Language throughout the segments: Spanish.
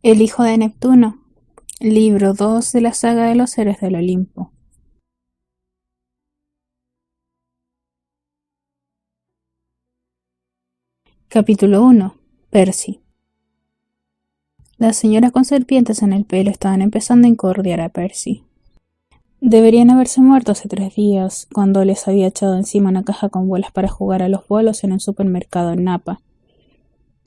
El hijo de Neptuno, libro 2 de la saga de los héroes del Olimpo. Capítulo 1. Percy. Las señoras con serpientes en el pelo estaban empezando a incordiar a Percy. Deberían haberse muerto hace 3 días, cuando les había echado encima una caja con bolas para jugar a los bolos en un supermercado en Napa.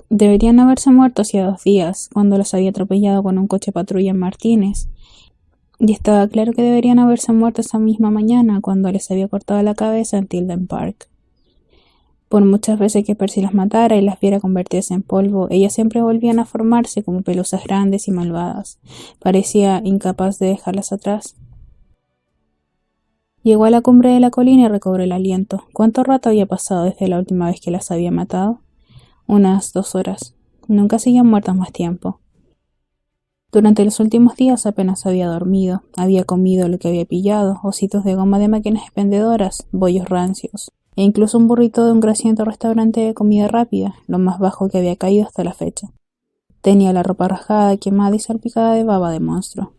Deberían haberse muerto hacía 2 días, cuando los había atropellado con un coche patrulla en Martínez. Y estaba claro que deberían haberse muerto esa misma mañana, cuando les había cortado la cabeza en Tilden Park. Por muchas veces que Percy las matara y las viera convertirse en polvo, ellas siempre volvían a formarse como pelusas grandes y malvadas. Parecía incapaz de dejarlas atrás. Llegó a la cumbre de la colina y recobró el aliento. ¿Cuánto rato había pasado desde la última vez que las había matado? Unas 2 horas. Nunca seguían muertas más tiempo. Durante los últimos días apenas había dormido. Había comido lo que había pillado, ositos de goma de máquinas expendedoras, bollos rancios, e incluso un burrito de un grasiento restaurante de comida rápida, lo más bajo que había caído hasta la fecha. Tenía la ropa rasgada, quemada y salpicada de baba de monstruo.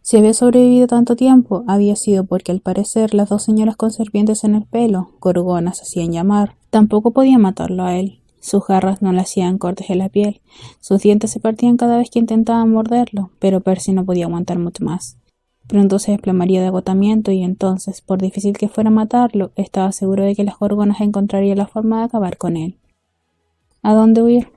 Si había sobrevivido tanto tiempo, había sido porque al parecer las 2 señoras con serpientes en el pelo, gorgonas hacían llamar, tampoco podían matarlo a él. Sus garras no le hacían cortes en la piel, sus dientes se partían cada vez que intentaban morderlo, pero Percy no podía aguantar mucho más. Pronto se desplomaría de agotamiento y entonces, por difícil que fuera matarlo, estaba seguro de que las gorgonas encontrarían la forma de acabar con él. ¿A dónde huir?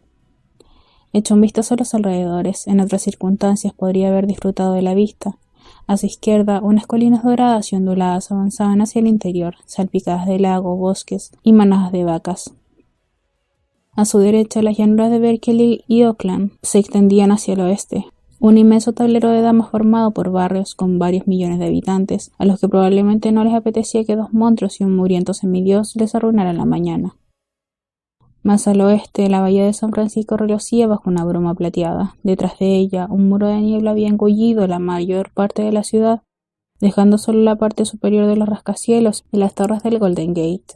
Echó un vistazo a los alrededores. En otras circunstancias podría haber disfrutado de la vista. A su izquierda, unas colinas doradas y onduladas avanzaban hacia el interior, salpicadas de lago, bosques y manadas de vacas. A su derecha, las llanuras de Berkeley y Oakland se extendían hacia el oeste, un inmenso tablero de damas formado por barrios con varios millones de habitantes, a los que probablemente no les apetecía que 2 monstruos y un muriento semidios les arruinaran la mañana. Más al oeste, la bahía de San Francisco relucía bajo una bruma plateada. Detrás de ella, un muro de niebla había engullido la mayor parte de la ciudad, dejando solo la parte superior de los rascacielos y las torres del Golden Gate.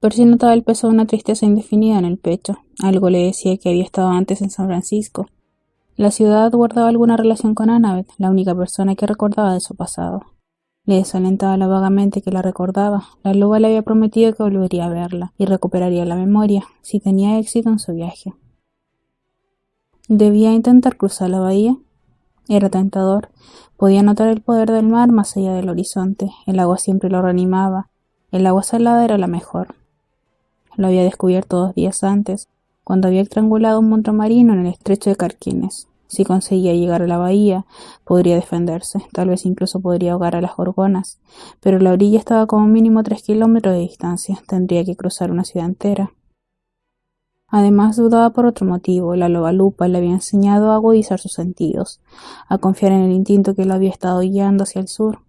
Percy notaba el peso de una tristeza indefinida en el pecho. Algo le decía que había estado antes en San Francisco. La ciudad guardaba alguna relación con Annabeth, la única persona que recordaba de su pasado. Le desalentaba lo vagamente que la recordaba. La loba le había prometido que volvería a verla y recuperaría la memoria, si tenía éxito en su viaje. ¿Debía intentar cruzar la bahía? Era tentador. Podía notar el poder del mar más allá del horizonte. El agua siempre lo reanimaba. El agua salada era la mejor. Lo había descubierto 2 días antes, cuando había estrangulado un monstruo marino en el estrecho de Carquines. Si conseguía llegar a la bahía, podría defenderse, tal vez incluso podría ahogar a las gorgonas, pero la orilla estaba como mínimo 3 kilómetros de distancia, tendría que cruzar una ciudad entera. Además dudaba por otro motivo. La loba lupa le había enseñado a agudizar sus sentidos, a confiar en el instinto que lo había estado guiando hacia el sur.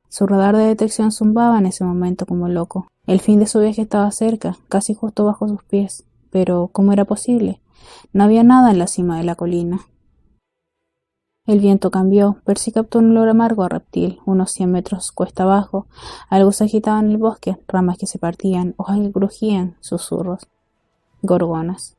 Su radar de detección zumbaba en ese momento como loco. El fin de su viaje estaba cerca, casi justo bajo sus pies. Pero, ¿cómo era posible? No había nada en la cima de la colina. El viento cambió. Percy captó un olor amargo a reptil. Unos 100 metros cuesta abajo, algo se agitaba en el bosque, ramas que se partían, hojas que crujían, susurros. Gorgonas.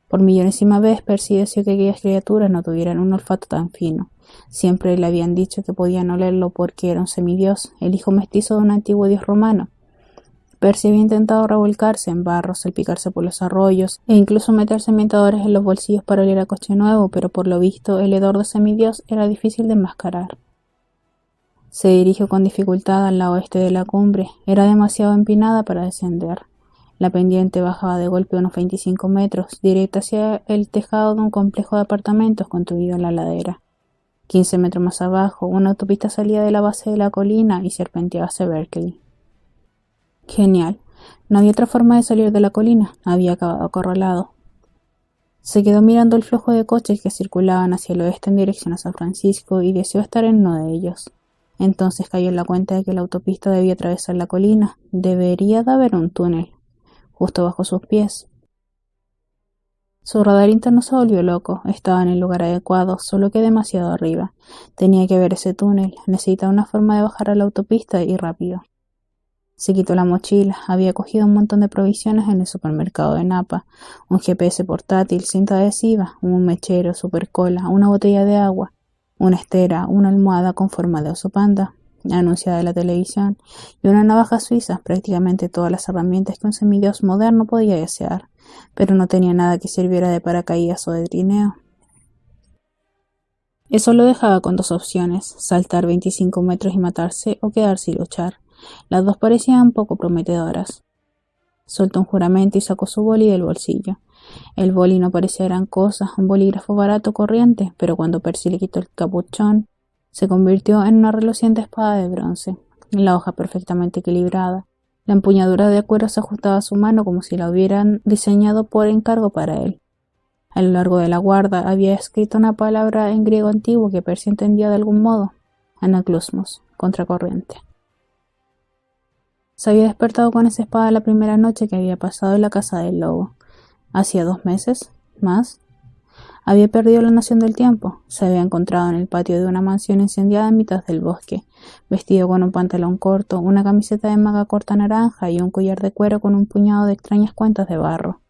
Por millonésima vez Percy deseó que aquellas criaturas no tuvieran un olfato tan fino. Siempre le habían dicho que podían olerlo porque era un semidios, el hijo mestizo de un antiguo dios romano. Percy había intentado revolcarse en barro, salpicarse por los arroyos e incluso meterse ambientadores en los bolsillos para oler a coche nuevo, pero por lo visto el hedor de semidios era difícil de enmascarar. Se dirigió con dificultad al lado oeste de la cumbre. Era demasiado empinada para descender. La pendiente bajaba de golpe unos 25 metros, directa hacia el tejado de un complejo de apartamentos construido en la ladera. 15 metros más abajo, una autopista salía de la base de la colina y serpenteaba hacia Berkeley. Genial. No había otra forma de salir de la colina. Había acabado acorralado. Se quedó mirando el flujo de coches que circulaban hacia el oeste en dirección a San Francisco y deseó estar en uno de ellos. Entonces cayó en la cuenta de que la autopista debía atravesar la colina. Debería de haber un túnel justo bajo sus pies. Su radar interno se volvió loco. Estaba en el lugar adecuado, solo que demasiado arriba. Tenía que ver ese túnel. Necesitaba una forma de bajar a la autopista y rápido. Se quitó la mochila, había cogido un montón de provisiones en el supermercado de Napa, un GPS portátil, cinta adhesiva, un mechero, supercola, una botella de agua, una estera, una almohada con forma de oso panda, anunciada en la televisión, y una navaja suiza, prácticamente todas las herramientas que un semidios moderno podía desear, pero no tenía nada que sirviera de paracaídas o de trineo. Eso lo dejaba con dos opciones, saltar 25 metros y matarse o quedarse y luchar. Las dos parecían poco prometedoras. Soltó un juramento y sacó su boli del bolsillo. El boli no parecía gran cosa, un bolígrafo barato corriente, pero cuando Percy le quitó el capuchón, se convirtió en una reluciente espada de bronce, la hoja perfectamente equilibrada. La empuñadura de cuero se ajustaba a su mano como si la hubieran diseñado por encargo para él. A lo largo de la guarda había escrito una palabra en griego antiguo que Percy entendía de algún modo: anaclusmos, contracorriente. Se había despertado con esa espada la primera noche que había pasado en la casa del lobo. Hacía 2 meses, más. Había perdido la noción del tiempo. Se había encontrado en el patio de una mansión incendiada en mitad del bosque, vestido con un pantalón corto, una camiseta de manga corta naranja y un collar de cuero con un puñado de extrañas cuentas de barro.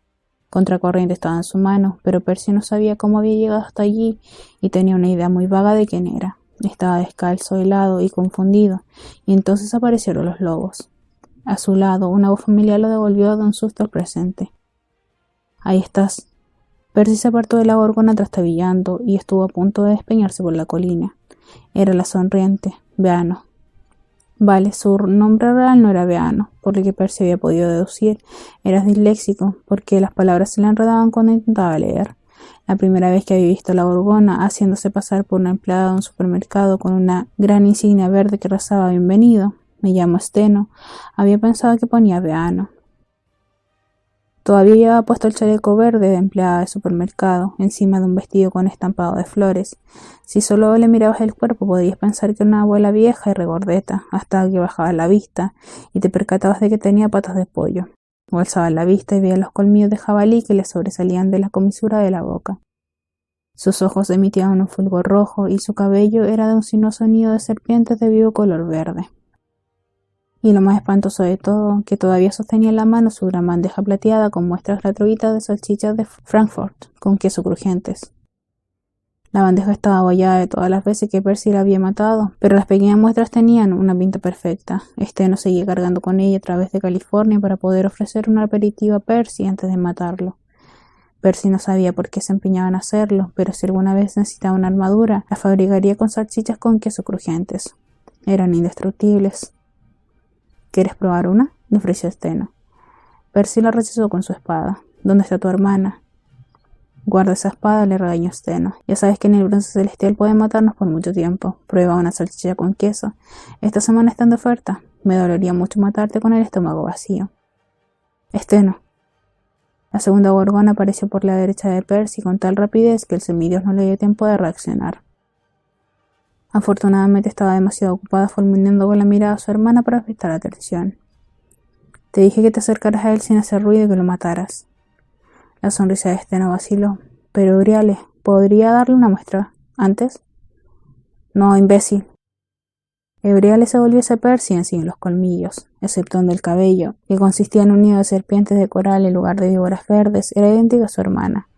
Contracorriente estaba en su mano, pero Percy no sabía cómo había llegado hasta allí y tenía una idea muy vaga de quién era. Estaba descalzo, helado y confundido, y entonces aparecieron los lobos. A su lado, una voz familiar lo devolvió de un susto al presente. «Ahí estás». Percy se apartó de la gorgona trastabillando y estuvo a punto de despeñarse por la colina. Era la sonriente, Beano. Vale, su nombre real no era Beano, por lo que Percy había podido deducir. Era disléxico, porque las palabras se le enredaban cuando intentaba leer. La primera vez que había visto a la gorgona haciéndose pasar por una empleada de un supermercado con una gran insignia verde que rezaba «Bienvenido, me llamo Steno», había pensado que ponía Beano. Todavía llevaba puesto el chaleco verde de empleada de supermercado, encima de un vestido con estampado de flores. Si solo le mirabas el cuerpo podrías pensar que era una abuela vieja y regordeta, hasta que bajabas la vista y te percatabas de que tenía patas de pollo. O alzabas la vista y veías los colmillos de jabalí que le sobresalían de la comisura de la boca. Sus ojos emitían un fulgor rojo y su cabello era de un sinuoso nido de serpientes de vivo color verde. Y lo más espantoso de todo, que todavía sostenía en la mano su gran bandeja plateada con muestras gratuitas de salchichas de Frankfurt con queso crujientes. La bandeja estaba abollada de todas las veces que Percy la había matado, pero las pequeñas muestras tenían una pinta perfecta. No seguía cargando con ella a través de California para poder ofrecer un aperitivo a Percy antes de matarlo. Percy no sabía por qué se empeñaban a hacerlo, pero si alguna vez necesitaba una armadura, la fabricaría con salchichas con queso crujientes. Eran indestructibles. ¿Quieres probar una?, le ofreció Steno. Percy la rechazó con su espada. ¿Dónde está tu hermana? Guarda esa espada, le regañó Steno. Ya sabes que en el bronce celestial pueden matarnos por mucho tiempo. Prueba una salchicha con queso. Esta semana están de oferta. Me dolería mucho matarte con el estómago vacío. Steno. La segunda gorgona apareció por la derecha de Percy con tal rapidez que el semidios no le dio tiempo de reaccionar. Afortunadamente estaba demasiado ocupada fulminando con la mirada a su hermana para prestar atención. Te dije que te acercaras a él sin hacer ruido y que lo mataras. La sonrisa de Steno vaciló. Pero Euriale, ¿podría darle una muestra antes? No, imbécil. Euriale se volvió hacia Percy y enseñó los colmillos, excepto el del cabello, que consistía en un nido de serpientes de coral en lugar de víboras verdes, era idéntico a su hermana.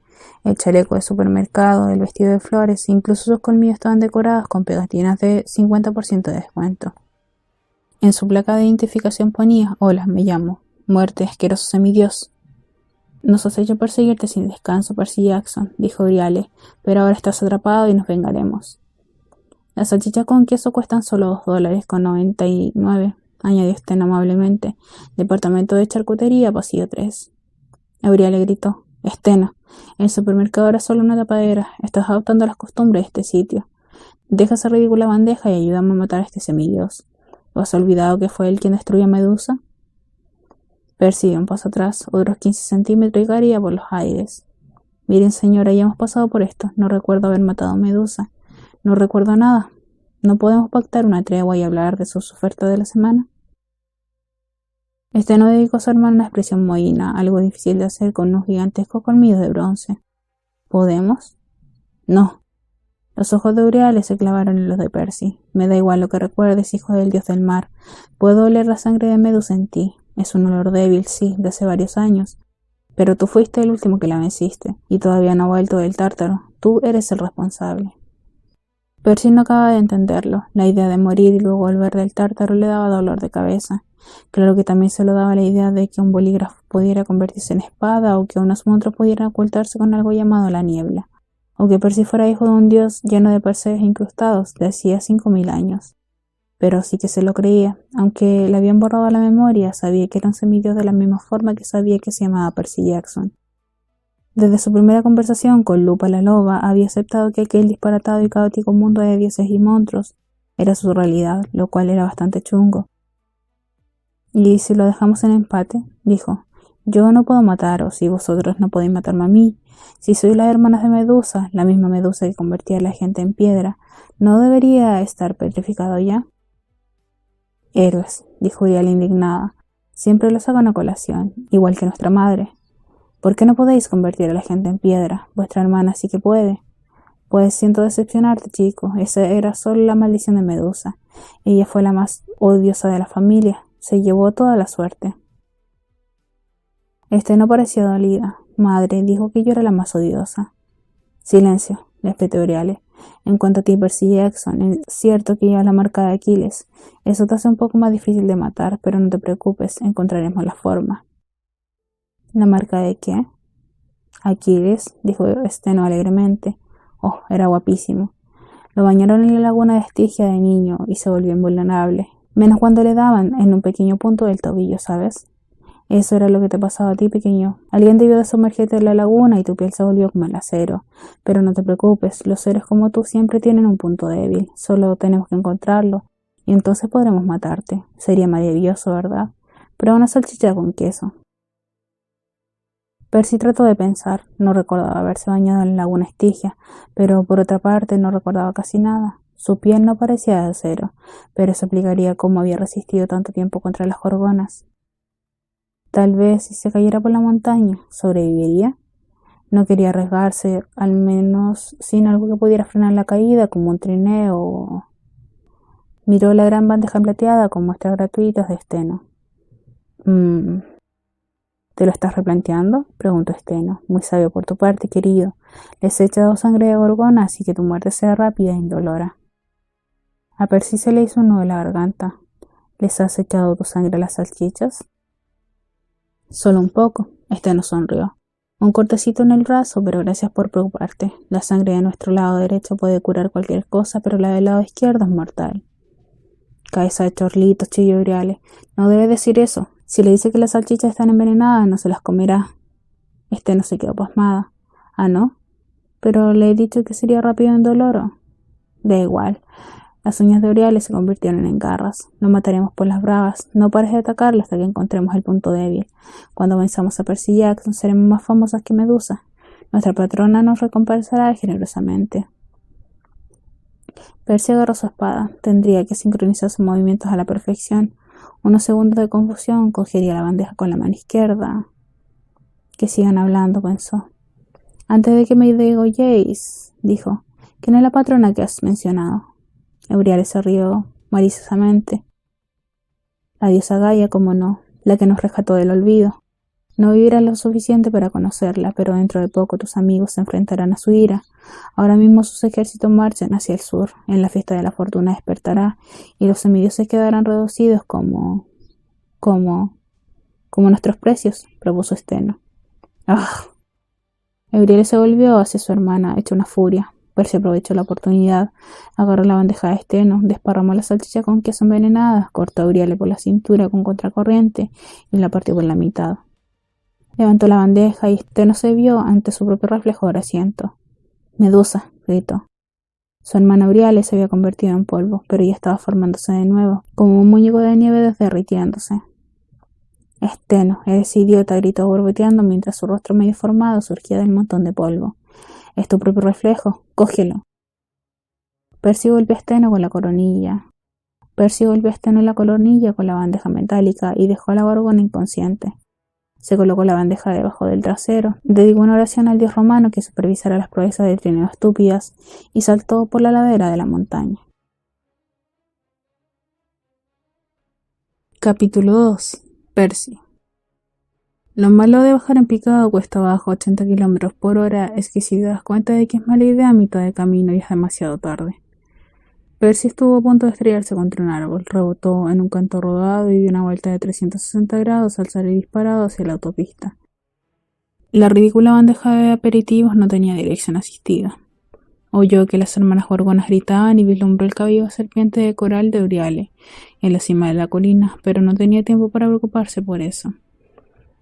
El chaleco de supermercado, el vestido de flores, incluso sus colmillos estaban decorados con pegatinas de 50% de descuento. En su placa de identificación ponía: «Hola, me llamo. Muerte, asqueroso semidios». «Nos has hecho perseguirte sin descanso, Percy Jackson», dijo Euriale, «pero ahora estás atrapado y nos vengaremos». «Las salchichas con queso cuestan solo $2.99, añadió Steno amablemente. «Departamento de charcutería, pasillo 3». Euriale gritó: «Steno, el supermercado era solo una tapadera. Estás adoptando las costumbres de este sitio. Deja esa ridícula bandeja y ayúdame a matar a este semidios. ¿O has olvidado que fue él quien destruyó a Medusa?» Percy dio un paso atrás, otros 15 centímetros y caía por los aires. «Miren, señora, ya hemos pasado por esto. No recuerdo haber matado a Medusa. No recuerdo nada. ¿No podemos pactar una tregua y hablar de sus ofertas de la semana?» Steno dedicó a su hermano una expresión mohína, algo difícil de hacer con unos gigantescos colmillos de bronce. «¿Podemos?» «No». Los ojos de Euríale se clavaron en los de Percy. Me da igual lo que recuerdes, hijo del dios del mar. Puedo oler la sangre de Medusa en ti. Es un olor débil, sí, de hace varios años. Pero tú fuiste el último que la venciste, y todavía no ha vuelto del Tártaro. Tú eres el responsable. Percy no acaba de entenderlo. La idea de morir y luego volver del Tártaro le daba dolor de cabeza. Claro que también se lo daba la idea de que un bolígrafo pudiera convertirse en espada o que unos monstruos pudieran ocultarse con algo llamado la niebla, o que Percy fuera hijo de un dios lleno de percebes incrustados de hacía 5000 años. Pero sí que se lo creía, aunque le habían borrado la memoria, sabía que era un semidios de la misma forma que sabía que se llamaba Percy Jackson. Desde su primera conversación con Lupa la loba, había aceptado que aquel disparatado y caótico mundo de dioses y monstruos era su realidad, lo cual era bastante chungo. «¿Y si lo dejamos en empate?», dijo. «Yo no puedo mataros y vosotros no podéis matarme a mí. Si sois las hermanas de Medusa, la misma Medusa que convertía a la gente en piedra, ¿no debería estar petrificado ya?». «Héroes», dijo Uriel indignada. «Siempre lo sacan a colación, igual que nuestra madre. ¿Por qué no podéis convertir a la gente en piedra? Vuestra hermana sí que puede». «Pues siento decepcionarte, chico. Esa era solo la maldición de Medusa. Ella fue la más odiosa de la familia. Se llevó toda la suerte». No parecía dolida. «Madre, dijo que yo era la más odiosa». «Silencio», le espetó Euríale. «En cuanto a ti, Percy Jackson, es cierto que llevas la marca de Aquiles. Eso te hace un poco más difícil de matar, pero no te preocupes, encontraremos la forma». «¿La marca de qué?». «Aquiles», dijo Steno alegremente. Oh, era guapísimo. Lo bañaron en la laguna de Estigia de niño y se volvió invulnerable, menos cuando le daban en un pequeño punto del tobillo, ¿sabes? Eso era lo que te pasaba a ti, pequeño. Alguien debió de sumergirte en la laguna y tu piel se volvió como el acero. Pero no te preocupes, los seres como tú siempre tienen un punto débil. Solo tenemos que encontrarlo y entonces podremos matarte. Sería maravilloso, ¿verdad? Pero una salchicha con queso. Percy trató de pensar. No recordaba haberse bañado en la laguna Estigia, pero por otra parte no recordaba casi nada. Su piel no parecía de acero, pero eso explicaría cómo había resistido tanto tiempo contra las gorgonas. Tal vez si se cayera por la montaña, ¿sobreviviría? No quería arriesgarse, al menos sin algo que pudiera frenar la caída, como un trineo o... Miró la gran bandeja plateada con muestras gratuitas de Steno. ¿Te lo estás replanteando?, preguntó Steno. Muy sabio por tu parte, querido. Les he echado sangre de gorgona, así que tu muerte sea rápida e indolora. A Percy se le hizo un nudo en la garganta. ¿Les has echado tu sangre a las salchichas? Solo un poco. Steno sonrió. Un cortecito en el brazo, pero gracias por preocuparte. La sangre de nuestro lado derecho puede curar cualquier cosa, pero la del lado izquierdo es mortal. Cabeza de chorlito, chilló Euríale. No debe decir eso. Si le dice que las salchichas están envenenadas, no se las comerá. No se quedó pasmada. ¿Ah, no? Pero le he dicho que sería rápido e indoloro. Da igual. Las uñas de Euríale se convirtieron en garras. No mataremos por las bravas. No pares de atacarla hasta que encontremos el punto débil. Cuando venzamos a Percy Jackson, seremos más famosas que Medusa. Nuestra patrona nos recompensará generosamente. Percy agarró su espada. Tendría que sincronizar sus movimientos a la perfección. Unos segundos de confusión, cogería la bandeja con la mano izquierda. Que sigan hablando, pensó. Antes de que me degolléis, dijo. ¿Quién es la patrona que has mencionado? Euríale se rió maliciosamente. La diosa Gaia, como no, la que nos rescató del olvido. No vivirás lo suficiente para conocerla, pero dentro de poco tus amigos se enfrentarán a su ira. Ahora mismo sus ejércitos marchan hacia el sur. En la fiesta de la fortuna despertará y los semidioses quedarán reducidos como nuestros precios, propuso Steno. ¡Ah! Euríale se volvió hacia su hermana, hecha una furia. Percy aprovechó la oportunidad, agarró la bandeja de Steno, desparramó la salchicha con queso envenenada, cortó a Euríale por la cintura con contracorriente y la partió por la mitad. Levantó la bandeja y Steno se vio ante su propio reflejo grasiento. «Medusa», gritó. Su hermana Euríale se había convertido en polvo, pero ya estaba formándose de nuevo, como un muñeco de nieve derritiéndose. «Steno, eres idiota», gritó borboteando mientras su rostro medio formado surgía del montón de polvo. «Es tu propio reflejo. Cógelo». Percy golpeó a Steno con la coronilla. Percy golpeó a Steno en la coronilla con la bandeja metálica y dejó a la gorgona inconsciente. Se colocó la bandeja debajo del trasero, dedicó una oración al dios romano que supervisara las proezas de Trineo estúpidas y saltó por la ladera de la montaña. Capítulo 2. Percy. Lo malo de bajar en picado cuesta abajo 80 km/h es que si te das cuenta de que es mala idea a mitad de camino y es demasiado tarde. Percy estuvo a punto de estrellarse contra un árbol, rebotó en un canto rodado y dio una vuelta de 360 grados al salir disparado hacia la autopista. La ridícula bandeja de aperitivos no tenía dirección asistida. Oyó que las hermanas gorgonas gritaban y vislumbró el cabello serpiente de coral de Uriale en la cima de la colina, pero no tenía tiempo para preocuparse por eso.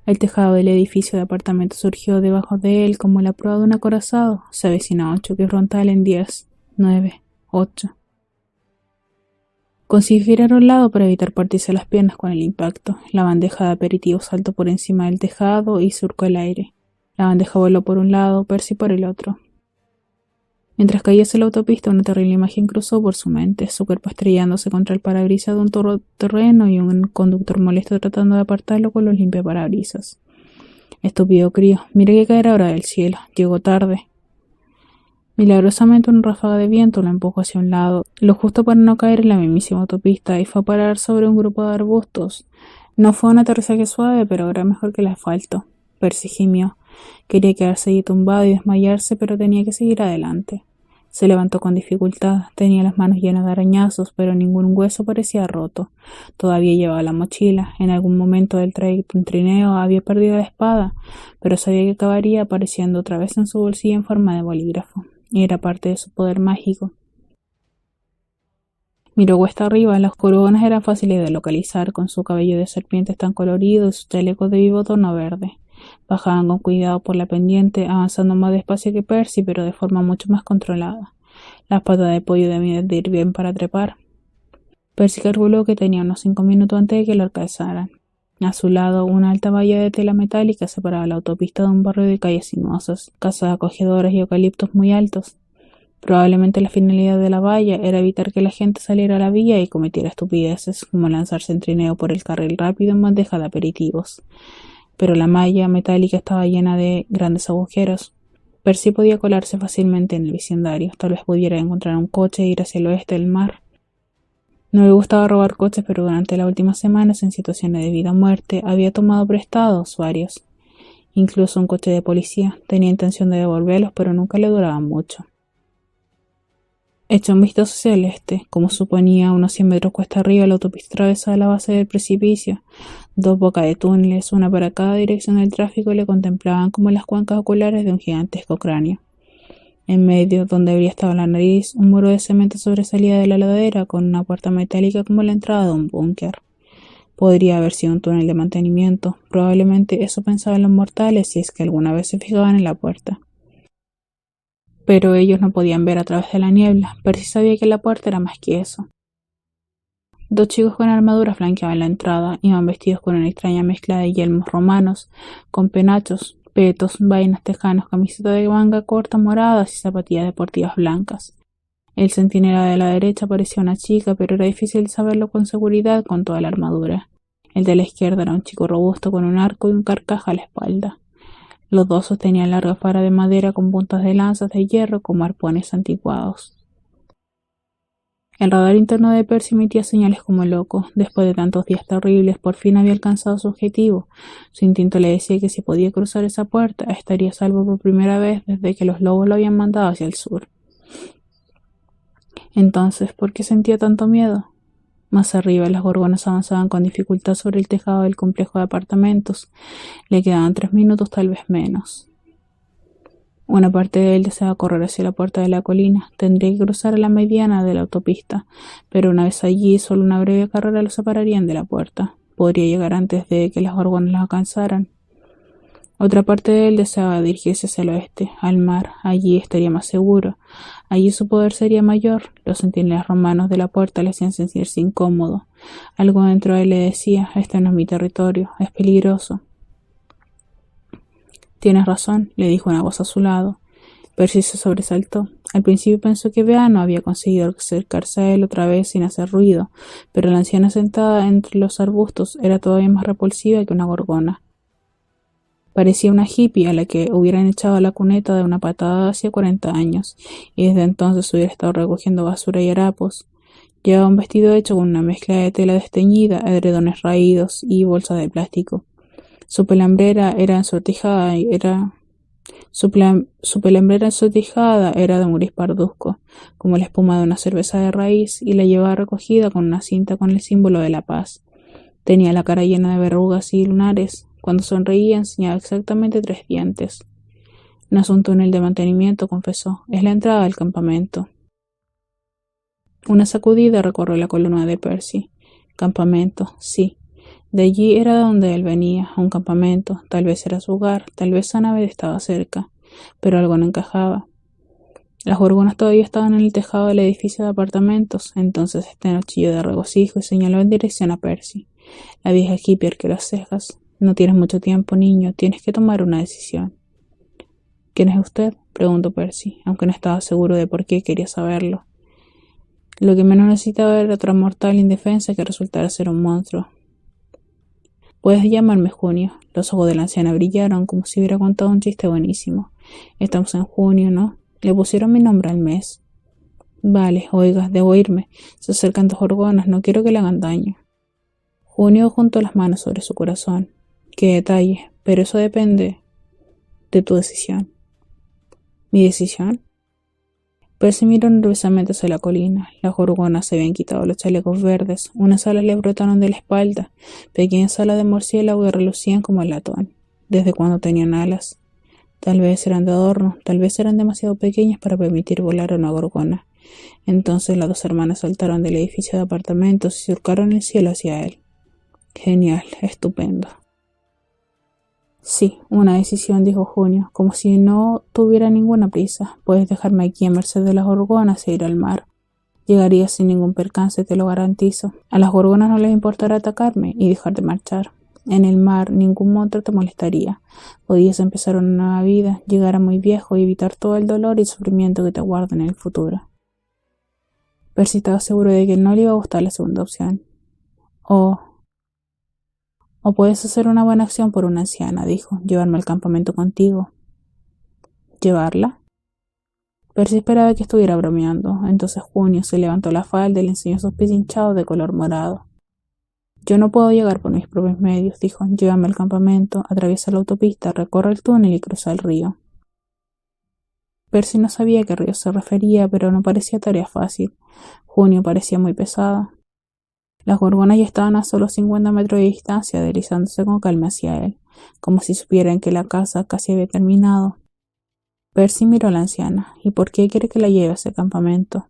El tejado del edificio de apartamentos surgió debajo de él como la proa de un acorazado. Se avecinaba un choque frontal en 10, 9, 8. Consiguió girar a un lado para evitar partirse las piernas con el impacto. La bandeja de aperitivos saltó por encima del tejado y surcó el aire. La bandeja voló por un lado, Percy por el otro. Mientras caía hacia la autopista, una terrible imagen cruzó por su mente, su cuerpo estrellándose contra el parabrisas de un todoterreno y un conductor molesto tratando de apartarlo con los limpiaparabrisas. Estúpido crío, mire que caerá ahora del cielo. Llegó tarde. Milagrosamente una ráfaga de viento lo empujó hacia un lado, lo justo para no caer en la mismísima autopista, y fue a parar sobre un grupo de arbustos. No fue un aterrizaje suave, pero era mejor que el asfalto. Percy gimió. Quería quedarse allí tumbado y desmayarse, pero tenía que seguir adelante. Se levantó con dificultad. Tenía las manos llenas de arañazos, pero ningún hueso parecía roto. Todavía llevaba la mochila. En algún momento del trayecto en trineo había perdido la espada, pero sabía que acabaría apareciendo otra vez en su bolsillo en forma de bolígrafo. Y era parte de su poder mágico. Miró cuesta arriba. Las gorgonas eran fáciles de localizar, con su cabello de serpientes tan colorido y sus chalecos de vivo tono verde. Bajaban con cuidado por la pendiente, avanzando más despacio que Percy, pero de forma mucho más controlada. Las patas de pollo debían de ir bien para trepar. Percy calculó que tenía unos 5 minutos antes de que lo alcanzaran. A su lado, una alta valla de tela metálica separaba la autopista de un barrio de calles sinuosas, casas acogedoras y eucaliptos muy altos. Probablemente la finalidad de la valla era evitar que la gente saliera a la vía y cometiera estupideces, como lanzarse en trineo por el carril rápido en bandeja de aperitivos. Pero la malla metálica estaba llena de grandes agujeros. Percy podía colarse fácilmente en el vecindario. Tal vez pudiera encontrar un coche e ir hacia el oeste del mar. No le gustaba robar coches, pero durante las últimas semanas, en situaciones de vida o muerte, había tomado prestados varios. Incluso un coche de policía. Tenía intención de devolverlos, pero nunca le duraban mucho. Echó un vistazo hacia el este. Como suponía, unos 100 metros cuesta arriba, la autopista atravesaba la base del precipicio. 2 bocas de túneles, una para cada dirección del tráfico, le contemplaban como las cuencas oculares de un gigantesco cráneo. En medio, donde habría estado la nariz, un muro de cemento sobresalía de la ladera con una puerta metálica como la entrada de un búnker. Podría haber sido un túnel de mantenimiento. Probablemente eso pensaban los mortales si es que alguna vez se fijaban en la puerta. Pero ellos no podían ver a través de la niebla. Percy sabía que la puerta era más que eso. 2 chicos con armadura flanqueaban la entrada. Iban vestidos con una extraña mezcla de yelmos romanos, con penachos, petos, vainas tejanos, camisetas de manga corta moradas y zapatillas deportivas blancas. El centinela de la derecha parecía una chica, pero era difícil saberlo con seguridad con toda la armadura. El de la izquierda era un chico robusto con un arco y un carcaj a la espalda. Los dos sostenían largas varas de madera con puntas de lanzas de hierro como arpones anticuados. El radar interno de Percy emitía señales como loco. Después de tantos días terribles, por fin había alcanzado su objetivo. Su instinto le decía que si podía cruzar esa puerta, estaría a salvo por primera vez desde que los lobos lo habían mandado hacia el sur. Entonces, ¿por qué sentía tanto miedo? Más arriba, las gorgonas avanzaban con dificultad sobre el tejado del complejo de apartamentos. Le quedaban 3 minutos, tal vez menos. Una parte de él deseaba correr hacia la puerta de la colina. Tendría que cruzar la mediana de la autopista, pero una vez allí, solo una breve carrera lo separarían de la puerta. Podría llegar antes de que las gorgonas lo alcanzaran. Otra parte de él deseaba dirigirse hacia el oeste, al mar. Allí estaría más seguro. Allí su poder sería mayor. Los centinelas romanos de la puerta le hacían sentirse incómodo. Algo dentro de él le decía: este no es mi territorio, es peligroso. Tienes razón, le dijo una voz a su lado. Percy se sobresaltó. Al principio pensó que Beano había conseguido acercarse a él otra vez sin hacer ruido, pero la anciana sentada entre los arbustos era todavía más repulsiva que una gorgona. Parecía una hippie a la que hubieran echado a la cuneta de una patada hacía 40 años, y desde entonces hubiera estado recogiendo basura y harapos. Llevaba un vestido hecho con una mezcla de tela desteñida, edredones raídos y bolsas de plástico. Su pelambrera ensortijada era de un gris parduzco, como la espuma de una cerveza de raíz, y la llevaba recogida con una cinta con el símbolo de la paz. Tenía la cara llena de verrugas y lunares. Cuando sonreía enseñaba exactamente 3 dientes. No es un túnel de mantenimiento, confesó. Es la entrada del campamento. Una sacudida recorrió la columna de Percy. Campamento, sí. De allí era de donde él venía, a un campamento. Tal vez era su hogar, tal vez Annabeth estaba cerca, pero algo no encajaba. Las gorgonas todavía estaban en el tejado del edificio de apartamentos. Entonces este chilló de regocijo y señaló en dirección a Percy. La vieja hippie arqueó las cejas. No tienes mucho tiempo, niño. Tienes que tomar una decisión. ¿Quién es usted?, preguntó Percy, aunque no estaba seguro de por qué quería saberlo. Lo que menos necesitaba era otra mortal indefensa que resultara ser un monstruo. Puedes llamarme Junio. Los ojos de la anciana brillaron como si hubiera contado un chiste buenísimo. Estamos en junio, ¿no? Le pusieron mi nombre al mes. Vale, oiga, debo irme. Se acercan 2 gorgonas, no quiero que le hagan daño. Junio juntó las manos sobre su corazón. Qué detalle, pero eso depende de tu decisión. ¿Mi decisión? Percy miró nerviosamente hacia la colina. Las gorgonas se habían quitado los chalecos verdes. Unas alas le brotaron de la espalda, pequeñas alas de murciélago que relucían como el latón. ¿Desde cuándo tenían alas? Tal vez eran de adorno, tal vez eran demasiado pequeñas para permitir volar a una gorgona. Entonces las 2 hermanas saltaron del edificio de apartamentos y surcaron el cielo hacia él. Genial, estupendo. Sí, una decisión, dijo Junio, como si no tuviera ninguna prisa. Puedes dejarme aquí a merced de las gorgonas e ir al mar. Llegaría sin ningún percance, te lo garantizo. A las gorgonas no les importará atacarme y dejar de marchar. En el mar ningún monstruo te molestaría. Podías empezar una nueva vida, llegar a muy viejo y evitar todo el dolor y sufrimiento que te aguarda en el futuro. Percy estaba seguro de que no le iba a gustar la segunda opción. O puedes hacer una buena acción por una anciana, dijo, llevarme al campamento contigo. ¿Llevarla? Percy esperaba que estuviera bromeando. Entonces Junio se levantó la falda y le enseñó sus pies hinchados de color morado. Yo no puedo llegar por mis propios medios, dijo. Llévame al campamento, atraviesa la autopista, recorre el túnel y cruza el río. Percy no sabía a qué río se refería, pero no parecía tarea fácil. Junio parecía muy pesada. Las gorgonas ya estaban a solo 50 metros de distancia, deslizándose con calma hacia él, como si supieran que la caza casi había terminado. Percy miró a la anciana. ¿Y por qué quiere que la lleve a ese campamento?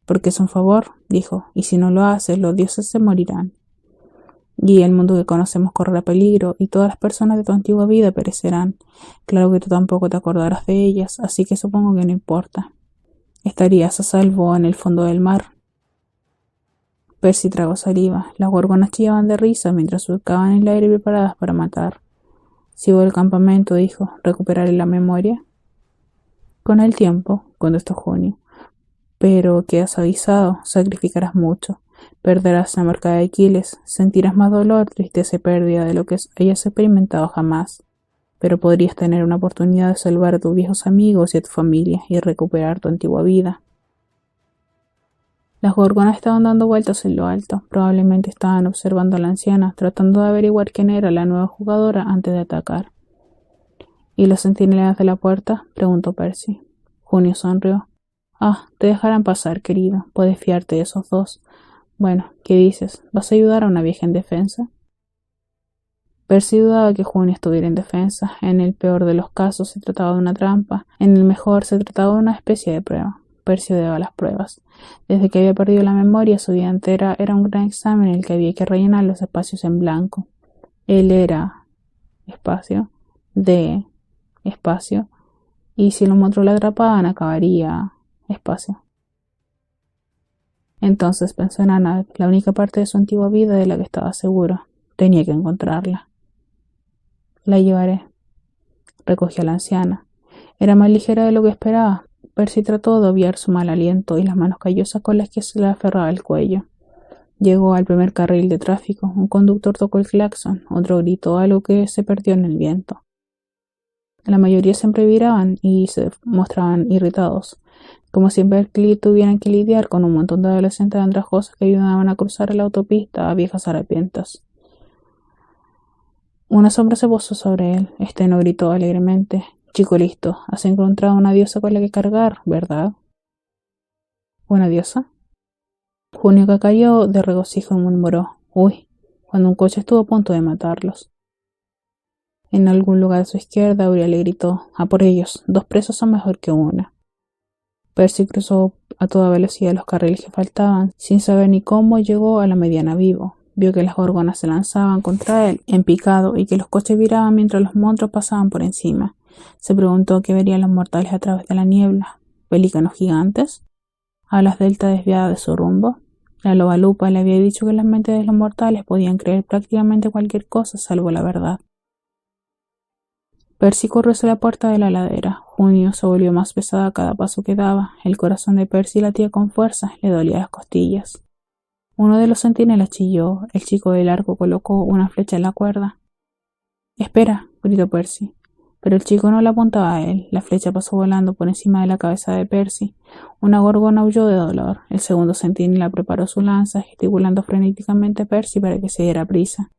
Porque es un favor, dijo, y si no lo haces, los dioses se morirán. Y el mundo que conocemos correrá peligro, y todas las personas de tu antigua vida perecerán. Claro que tú tampoco te acordarás de ellas, así que supongo que no importa. Estarías a salvo en el fondo del mar. Percy tragó saliva. Las gorgonas chillaban de risa mientras surcaban el aire preparadas para matar. Si voy al campamento, dijo, ¿recuperaré la memoria? Con el tiempo, contestó Junio. Pero quedas avisado, sacrificarás mucho. Perderás la marca de Aquiles, sentirás más dolor, tristeza y pérdida de lo que hayas experimentado jamás. Pero podrías tener una oportunidad de salvar a tus viejos amigos y a tu familia y recuperar tu antigua vida. Las gorgonas estaban dando vueltas en lo alto. Probablemente estaban observando a la anciana, tratando de averiguar quién era la nueva jugadora antes de atacar. ¿Y los centinelas de la puerta?, preguntó Percy. Junio sonrió. Ah, te dejarán pasar, querido. Puedes fiarte de esos 2. Bueno, ¿qué dices? ¿Vas a ayudar a una vieja indefensa? Percy dudaba que Junio estuviera indefensa. En el peor de los casos se trataba de una trampa. En el mejor se trataba de una especie de prueba. Percy odiaba las pruebas. Desde que había perdido la memoria, su vida entera era un gran examen en el que había que rellenar los espacios en blanco. Él era espacio, de espacio, y si los monstruos la atrapaban, acabaría espacio. Entonces pensó en Annabeth, la única parte de su antigua vida de la que estaba seguro. Tenía que encontrarla. La llevaré. Recogió a la anciana. Era más ligera de lo que esperaba. Percy trató de obviar su mal aliento y las manos callosas con las que se le aferraba el cuello. Llegó al primer carril de tráfico. Un conductor tocó el claxon, otro gritó algo que se perdió en el viento. La mayoría siempre viraban y se mostraban irritados, como si en Berkeley tuvieran que lidiar con un montón de adolescentes andrajosos que ayudaban a cruzar la autopista a viejas harapientas. Una sombra se posó sobre él. No gritó alegremente: «Chico listo, has encontrado una diosa con la que cargar, ¿verdad?» «¿Una diosa?» Junio, que cayó de regocijo, murmuró: «Uy», cuando un coche estuvo a punto de matarlos. En algún lugar a su izquierda, Uriel le gritó: «A por ellos, 2 presos son mejor que una». Percy cruzó a toda velocidad los carriles que faltaban, sin saber ni cómo llegó a la mediana vivo. Vio que las gorgonas se lanzaban contra él en picado y que los coches viraban mientras los monstruos pasaban por encima. Se preguntó qué verían los mortales a través de la niebla. ¿Pelícanos gigantes? ¿Alas delta desviadas de su rumbo? La loba lupa le había dicho que las mentes de los mortales podían creer prácticamente cualquier cosa salvo la verdad. Percy corrió hacia la puerta de la ladera. Junio se volvió más pesada a cada paso que daba. El corazón de Percy latía con fuerza, le dolía las costillas. Uno de los centinelas chilló. El chico del arco colocó una flecha en la cuerda. «¡Espera!», gritó Percy. Pero el chico no la apuntaba a él. La flecha pasó volando por encima de la cabeza de Percy. Una gorgona aulló de dolor. El segundo centinela preparó su lanza, gesticulando frenéticamente a Percy para que se diera prisa.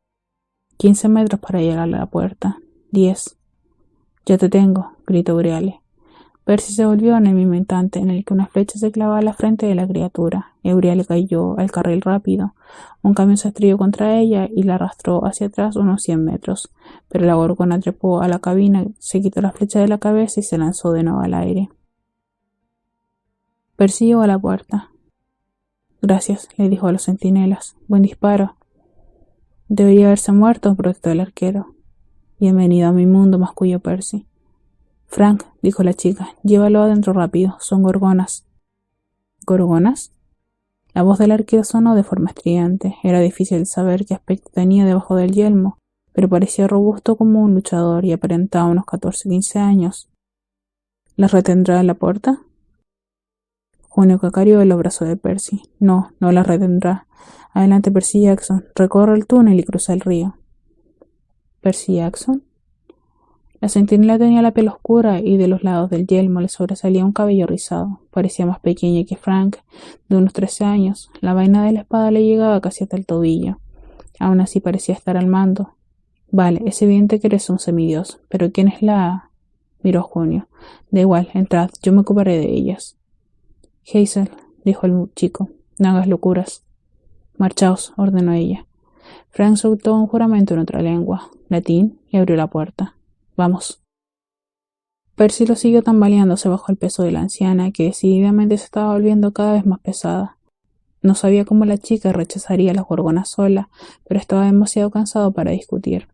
15 metros para llegar a la puerta. 10. «Ya te tengo», gritó Euríale. Percy se volvió en el mismo instante en el que una flecha se clavaba en la frente de la criatura. Euríale cayó al carril rápido. Un camión se estrelló contra ella y la arrastró hacia atrás unos 100 metros, pero la gorgona trepó a la cabina, se quitó la flecha de la cabeza y se lanzó de nuevo al aire. Percy llegó a la puerta. «Gracias», le dijo a los centinelas. «Buen disparo». «Debería haberse muerto», protestó el arquero. «Bienvenido a mi mundo», masculló Percy. «Frank», dijo la chica, «llévalo adentro rápido, son gorgonas». «¿Gorgonas?». La voz del arquero sonó de forma estridente. Era difícil saber qué aspecto tenía debajo del yelmo, pero parecía robusto como un luchador y aparentaba unos 14-15 años. ¿Las retendrá en la puerta? Junio cacareó el brazo de Percy. No, no las retendrá. Adelante, Percy Jackson. Recorre el túnel y cruza el río. ¿Percy Jackson? La centinela tenía la piel oscura y de los lados del yelmo le sobresalía un cabello rizado. Parecía más pequeña que Frank, de unos 13 años. La vaina de la espada le llegaba casi hasta el tobillo. Aún así parecía estar al mando. Vale, es evidente que eres un semidios, pero ¿quién es la...? Miró a Junio. Da igual, entrad, yo me ocuparé de ellas. Hazel, dijo el chico, no hagas locuras. Marchaos, ordenó ella. Frank soltó un juramento en otra lengua, latín, y abrió la puerta. Vamos. Percy lo siguió tambaleándose bajo el peso de la anciana, que decididamente se estaba volviendo cada vez más pesada. No sabía cómo la chica rechazaría las gorgonas sola, pero estaba demasiado cansado para discutir.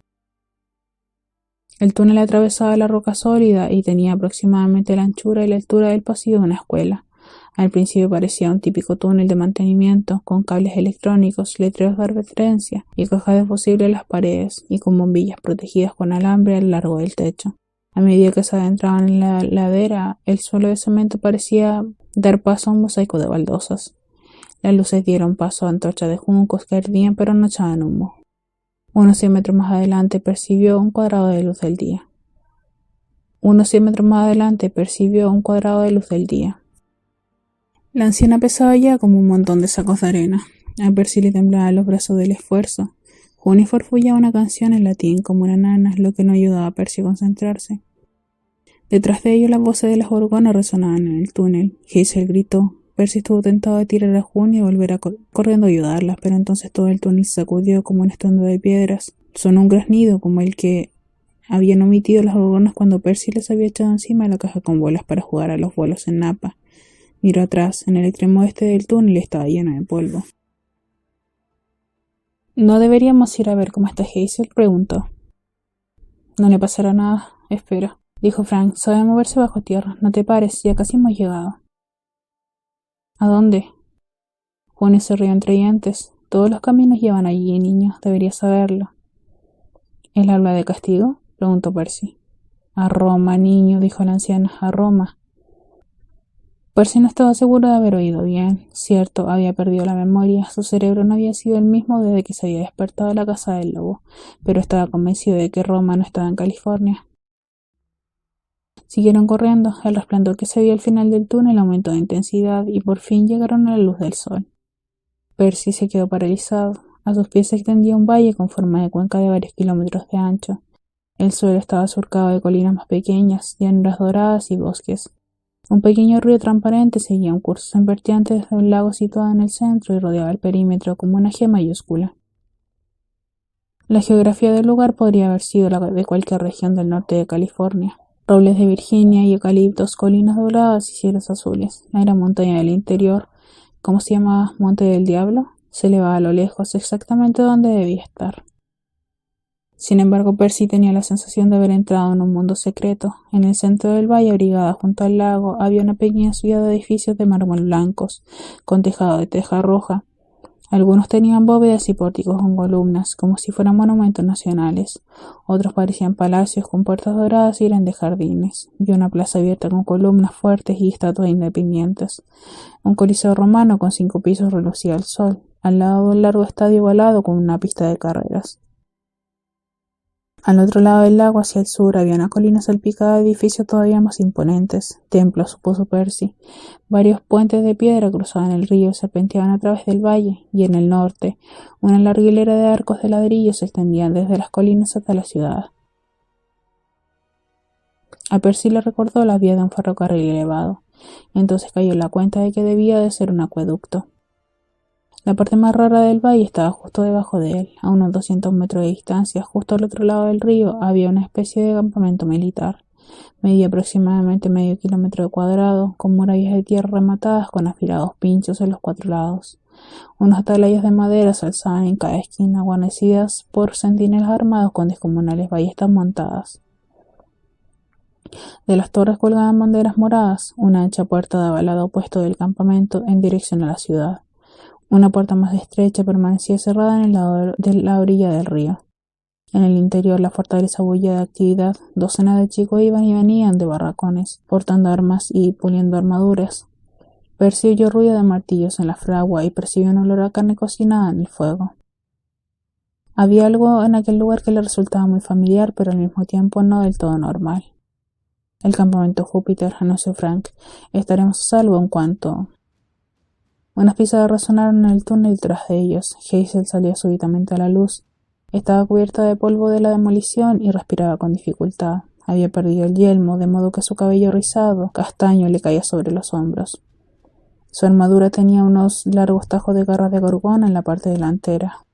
El túnel atravesaba la roca sólida y tenía aproximadamente la anchura y la altura del pasillo de una escuela. Al principio parecía un típico túnel de mantenimiento, con cables electrónicos, letreros de advertencia y cajas de fusible en las paredes, y con bombillas protegidas con alambre a lo largo del techo. A medida que se adentraban en la ladera, el suelo de cemento parecía dar paso a un mosaico de baldosas. Las luces dieron paso a antorchas de juncos que ardían pero no echaban humo. Unos 100 metros más adelante percibió un cuadrado de luz del día. La anciana pesaba ya como un montón de sacos de arena. A Percy le temblaban los brazos del esfuerzo. Junio farfullaba una canción en latín como una nana, lo que no ayudaba a Percy a concentrarse. Detrás de ellos las voces de las gorgonas resonaban en el túnel. Hazel gritó. Percy estuvo tentado de tirar a Junio y volver corriendo a ayudarlas, pero entonces todo el túnel se sacudió como un estruendo de piedras. Sonó un graznido como el que habían omitido las gorgonas cuando Percy les había echado encima la caja con bolas para jugar a los vuelos en Napa. Miró atrás. En el extremo este del túnel estaba lleno de polvo. ¿No deberíamos ir a ver cómo está Hazel?, preguntó. No le pasará nada, espero, dijo Frank. Sabe moverse bajo tierra. No te pares, ya casi hemos llegado. ¿A dónde? Junio se rió entre dientes. Todos los caminos llevan allí, niño. Deberías saberlo. ¿El aula de castigo?, preguntó Percy. A Roma, niño, dijo la anciana. A Roma. Percy no estaba seguro de haber oído bien. Cierto, había perdido la memoria. Su cerebro no había sido el mismo desde que se había despertado en la casa del lobo, pero estaba convencido de que Roma no estaba en California. Siguieron corriendo. El resplandor que se veía al final del túnel aumentó de intensidad y por fin llegaron a la luz del sol. Percy se quedó paralizado. A sus pies se extendía un valle con forma de cuenca de varios kilómetros de ancho. El suelo estaba surcado de colinas más pequeñas, llanuras doradas y bosques. Un pequeño río transparente seguía un curso sin vertiente desde un lago situado en el centro y rodeaba el perímetro como una G mayúscula. La geografía del lugar podría haber sido la de cualquier región del norte de California. Robles de Virginia y eucaliptos, colinas doradas y cielos azules. La gran montaña del interior, ¿cómo se llamaba? Monte del Diablo, se elevaba a lo lejos, exactamente donde debía estar. Sin embargo, Percy tenía la sensación de haber entrado en un mundo secreto. En el centro del valle, abrigada junto al lago, había una pequeña ciudad de edificios de mármol blancos, con tejado de teja roja. Algunos tenían bóvedas y pórticos con columnas, como si fueran monumentos nacionales. Otros parecían palacios con puertas doradas y grandes jardines, y una plaza abierta con columnas fuertes y estatuas independientes. Un coliseo romano con 5 pisos relucía al sol, al lado de un largo estadio ovalado con una pista de carreras. Al otro lado del lago, hacia el sur, había una colina salpicada de edificios todavía más imponentes. Templos, supuso Percy. Varios puentes de piedra cruzaban el río y serpenteaban a través del valle, y en el norte, una larga hilera de arcos de ladrillo se extendían desde las colinas hasta la ciudad. A Percy le recordó la vía de un ferrocarril elevado. Entonces cayó en la cuenta de que debía de ser un acueducto. La parte más rara del valle estaba justo debajo de él, a unos 200 metros de distancia. Justo al otro lado del río había una especie de campamento militar. Medía aproximadamente medio kilómetro cuadrado, con murallas de tierra rematadas con afilados pinchos en los 4 lados. Unos atalayas de madera se alzaban en cada esquina, guarnecidas por centinelas armados con descomunales ballestas montadas. De las torres colgaban banderas moradas. Una ancha puerta daba al lado opuesto del campamento en dirección a la ciudad. Una puerta más estrecha permanecía cerrada en el lado de la orilla del río. En el interior la fortaleza bullía de actividad. Docenas de chicos iban y venían de barracones, portando armas y puliendo armaduras. Percy oyó ruido de martillos en la fragua y percibió un olor a carne cocinada en el fuego. Había algo en aquel lugar que le resultaba muy familiar, pero al mismo tiempo no del todo normal. El campamento Júpiter, anunció Frank. Estaremos a salvo en cuanto... Unas pisadas resonaron en el túnel tras de ellos. Hazel salió súbitamente a la luz. Estaba cubierta de polvo de la demolición y respiraba con dificultad. Había perdido el yelmo, de modo que su cabello rizado, castaño, le caía sobre los hombros. Su armadura tenía unos largos tajos de garras de gorgona en la parte delantera.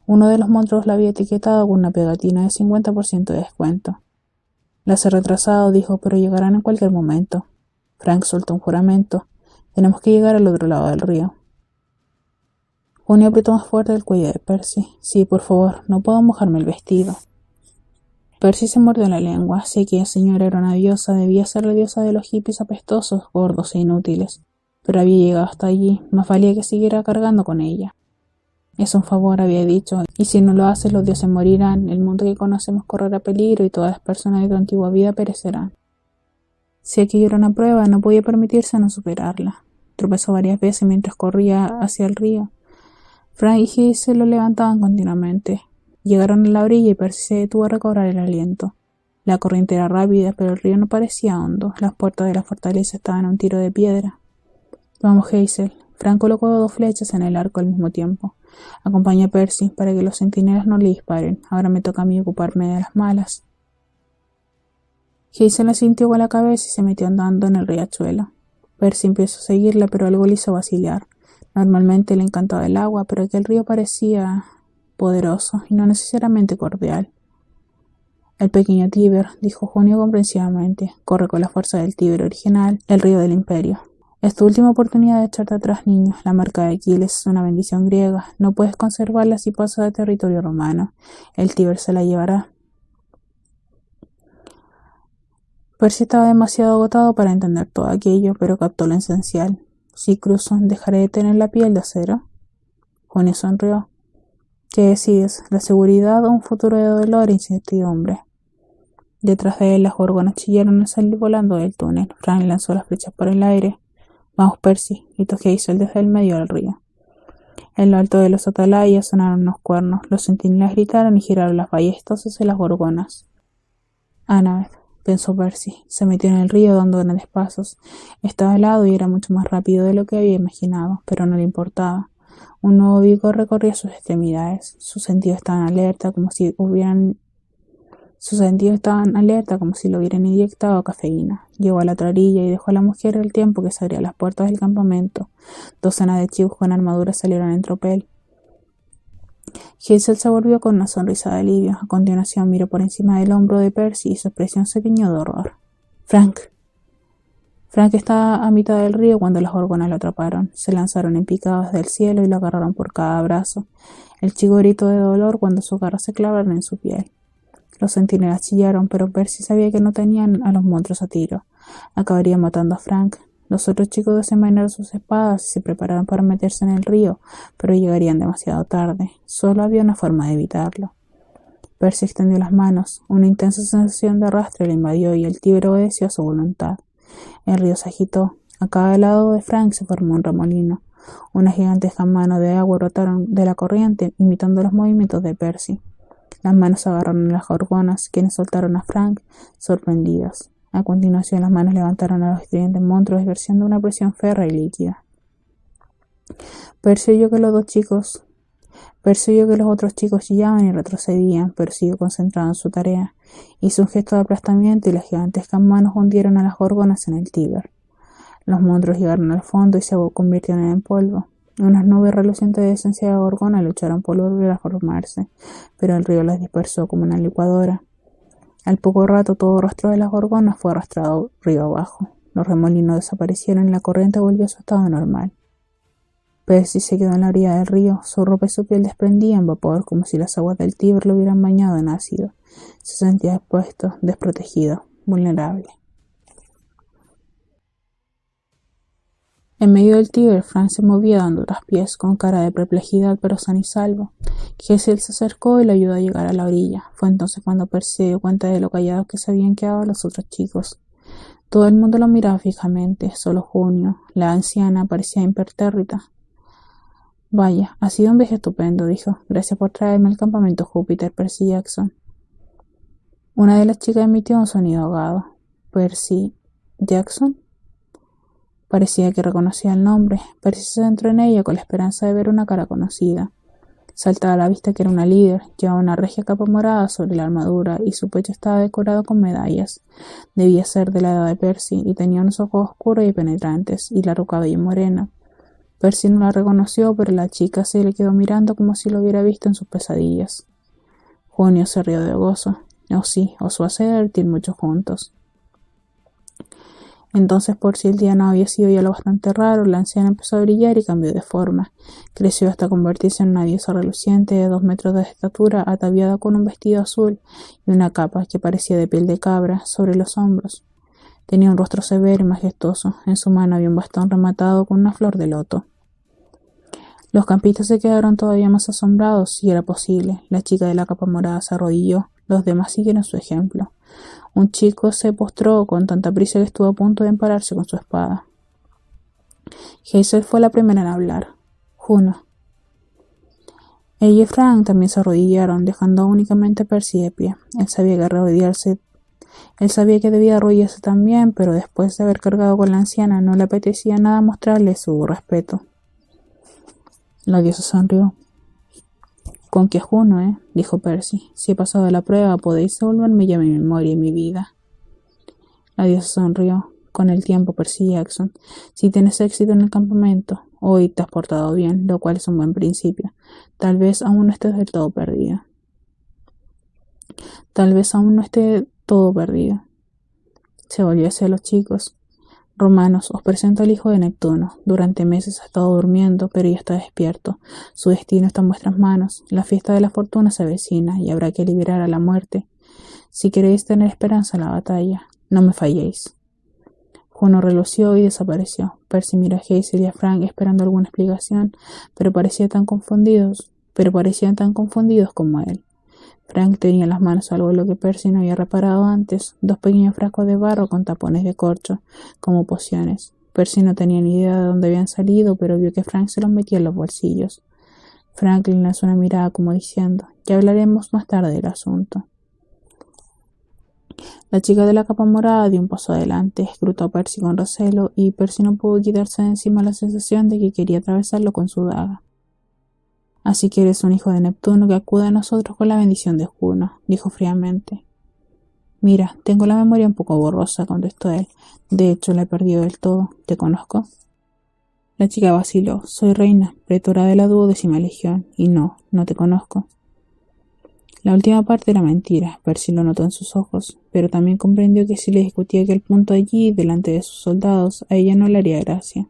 Uno de los monstruos la había etiquetado con una pegatina de 50% de descuento. Las he retrasado, dijo, pero llegarán en cualquier momento. Frank soltó un juramento. Tenemos que llegar al otro lado del río. Junio apretó más fuerte el cuello de Percy. Sí, por favor, no puedo mojarme el vestido. Percy se mordió la lengua. Si aquella señora era una diosa, debía ser la diosa de los hippies apestosos, gordos e inútiles. Pero había llegado hasta allí. Más valía que siguiera cargando con ella. Es un favor, había dicho, y si no lo haces los dioses morirán, el mundo que conocemos correrá peligro y todas las personas de tu antigua vida perecerán. Si aquello era una prueba, no podía permitirse no superarla. Tropezó varias veces mientras corría hacia el río. Frank y Hazel lo levantaban continuamente. Llegaron a la orilla y Percy se detuvo a recobrar el aliento. La corriente era rápida, pero el río no parecía hondo. Las puertas de la fortaleza estaban a un tiro de piedra. Vamos, Hazel. Frank colocó 2 flechas en el arco al mismo tiempo. Acompaña a Percy para que los centinelas no le disparen. Ahora me toca a mí ocuparme de las malas. Hazel asintió con la cabeza y se metió andando en el riachuelo. Percy empezó a seguirla, pero algo le hizo vacilar. Normalmente le encantaba el agua, pero aquel río parecía poderoso y no necesariamente cordial. El pequeño Tíber, dijo Junio comprensivamente, corre con la fuerza del Tíber original, el río del Imperio. Es tu última oportunidad de echarte atrás, niño. La marca de Aquiles es una bendición griega. No puedes conservarla si pasas a territorio romano. El Tíber se la llevará. Percy estaba demasiado agotado para entender todo aquello, pero captó lo esencial. Si cruzo, ¿dejaré de tener la piel de acero? Junio sonrió. ¿Qué decides? ¿La seguridad o un futuro de dolor e incertidumbre? Detrás de él las gorgonas chillaron al salir volando del túnel. Frank lanzó las flechas por el aire. Vamos, Percy, gritó Hazel desde el medio del río. En lo alto de los atalayas sonaron unos cuernos, los centinelas gritaron y giraron las ballestas hacia las gorgonas. Annabeth, pensó Percy, se metió en el río dando grandes pasos. Estaba helado y era mucho más rápido de lo que había imaginado, pero no le importaba. Un nuevo vigor recorría sus extremidades. Sus sentidos estaban alerta como si lo hubieran inyectado cafeína. Llegó a la otra orilla y dejó a la mujer el tiempo que se abría las puertas del campamento. Docenas de chicos con armaduras salieron en tropel. Hazel se volvió con una sonrisa de alivio. A continuación miró por encima del hombro de Percy y su expresión se tiñó de horror. Frank estaba a mitad del río cuando las gorgonas lo atraparon. Se lanzaron en picado desde el cielo y lo agarraron por cada brazo. El chico gritó de dolor cuando sus garras se clavaron en su piel. Los centinelas chillaron, pero Percy sabía que no tenían a los monstruos a tiro. Acabaría matando a Frank. Los otros chicos desenvainaron sus espadas y se prepararon para meterse en el río, pero llegarían demasiado tarde. Solo había una forma de evitarlo. Percy extendió las manos. Una intensa sensación de arrastre le invadió y el Tíber obedeció a su voluntad. El río se agitó. A cada lado de Frank se formó un remolino. Unas gigantescas manos de agua brotaron de la corriente, imitando los movimientos de Percy. Las manos agarraron a las gorgonas, quienes soltaron a Frank, sorprendidas. A continuación, las manos levantaron a los estridentes monstruos, ejerciendo una presión férrea y líquida. Percy oyó que los otros chicos chillaban y retrocedían, pero siguió concentrado en su tarea. Hizo un gesto de aplastamiento y las gigantescas manos hundieron a las gorgonas en el Tíber. Los monstruos llegaron al fondo y se convirtieron en polvo. Unas nubes relucientes de esencia de gorgona lucharon por volver a formarse, pero el río las dispersó como una licuadora. Al poco rato todo el rastro de las gorgonas fue arrastrado río abajo. Los remolinos desaparecieron y la corriente volvió a su estado normal. Percy se quedó en la orilla del río. Su ropa y su piel desprendían vapor como si las aguas del Tíber lo hubieran bañado en ácido. Se sentía expuesto, desprotegido, vulnerable. En medio del Tíber, Frank se movía dando traspiés, con cara de perplejidad pero sano y salvo. Hazel se acercó y lo ayudó a llegar a la orilla. Fue entonces cuando Percy se dio cuenta de lo callados que se habían quedado los otros chicos. Todo el mundo lo miraba fijamente, solo Junio. La anciana parecía impertérrita. Vaya, ha sido un viaje estupendo, dijo. Gracias por traerme al campamento Júpiter, Percy Jackson. Una de las chicas emitió un sonido ahogado. ¿Percy Jackson? Parecía que reconocía el nombre. Percy se centró en ella con la esperanza de ver una cara conocida. Saltaba a la vista que era una líder. Llevaba una regia capa morada sobre la armadura y su pecho estaba decorado con medallas. Debía ser de la edad de Percy y tenía unos ojos oscuros y penetrantes y largo cabello moreno. Percy no la reconoció, pero la chica se le quedó mirando como si lo hubiera visto en sus pesadillas. Junio se rió de gozo. Oh sí, os va a hacer divertir mucho juntos. Entonces, por si el día no había sido ya lo bastante raro, la anciana empezó a brillar y cambió de forma. Creció hasta convertirse en una diosa reluciente de 2 metros de estatura, ataviada con un vestido azul y una capa que parecía de piel de cabra sobre los hombros. Tenía un rostro severo y majestuoso. En su mano había un bastón rematado con una flor de loto. Los campistas se quedaron todavía más asombrados, si era posible. La chica de la capa morada se arrodilló. Los demás siguieron su ejemplo. Un chico se postró con tanta prisa que estuvo a punto de empararse con su espada. Hazel fue la primera en hablar. Juno. Ella y Frank también se arrodillaron, dejando únicamente a Percy de pie. Él sabía que debía arrodillarse también, pero después de haber cargado con la anciana no le apetecía nada mostrarle su respeto. La diosa sonrió. «Con que Juno, dijo Percy. Si he pasado la prueba, podéis devolverme ya mi memoria y mi vida». La diosa sonrió. «Con el tiempo, Percy Jackson. Si tienes éxito en el campamento, hoy te has portado bien, lo cual es un buen principio. Tal vez aún no estés del todo perdido». Se volvió hacia los chicos. «Romanos, os presento al hijo de Neptuno. Durante meses ha estado durmiendo, pero ya está despierto. Su destino está en vuestras manos. La fiesta de la fortuna se avecina y habrá que liberar a la muerte. Si queréis tener esperanza en la batalla, no me falléis». Juno relució y desapareció. Percy miró a Hazel y a Frank esperando alguna explicación, pero parecían tan confundidos como él. Frank tenía en las manos algo en lo que Percy no había reparado antes, 2 pequeños frascos de barro con tapones de corcho, como pociones. Percy no tenía ni idea de dónde habían salido, pero vio que Frank se los metía en los bolsillos. Franklin lanzó una mirada como diciendo: ya hablaremos más tarde del asunto. La chica de la capa morada dio un paso adelante, escrutó a Percy con recelo, y Percy no pudo quitarse de encima la sensación de que quería atravesarlo con su daga. Así que eres un hijo de Neptuno que acude a nosotros con la bendición de Juno, dijo fríamente. Mira, tengo la memoria un poco borrosa, contestó él. De hecho, la he perdido del todo. ¿Te conozco? La chica vaciló. Soy reina, pretora de la 12ª Legión, y no te conozco. La última parte era mentira, Percy lo notó en sus ojos, pero también comprendió que si le discutía aquel punto allí, delante de sus soldados, a ella no le haría gracia.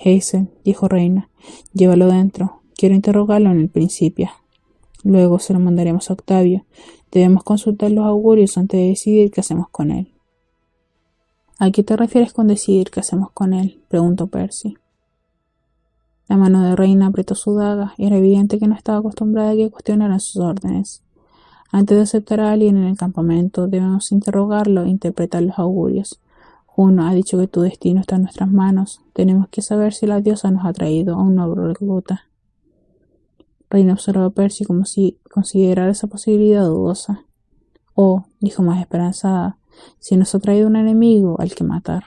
Hazel, dijo Reina, llévalo dentro. Quiero interrogarlo en el Principia. Luego se lo mandaremos a Octavio. Debemos consultar los augurios antes de decidir qué hacemos con él. ¿A qué te refieres con decidir qué hacemos con él?, preguntó Percy. La mano de Reina apretó su daga. Era evidente que no estaba acostumbrada a que cuestionaran sus órdenes. Antes de aceptar a alguien en el campamento, debemos interrogarlo e interpretar los augurios. Juno ha dicho que tu destino está en nuestras manos. Tenemos que saber si la diosa nos ha traído a un nuevo recluta. Reina observó a Percy como si considerara esa posibilidad dudosa. Oh, dijo más esperanzada, si nos ha traído un enemigo al que matar.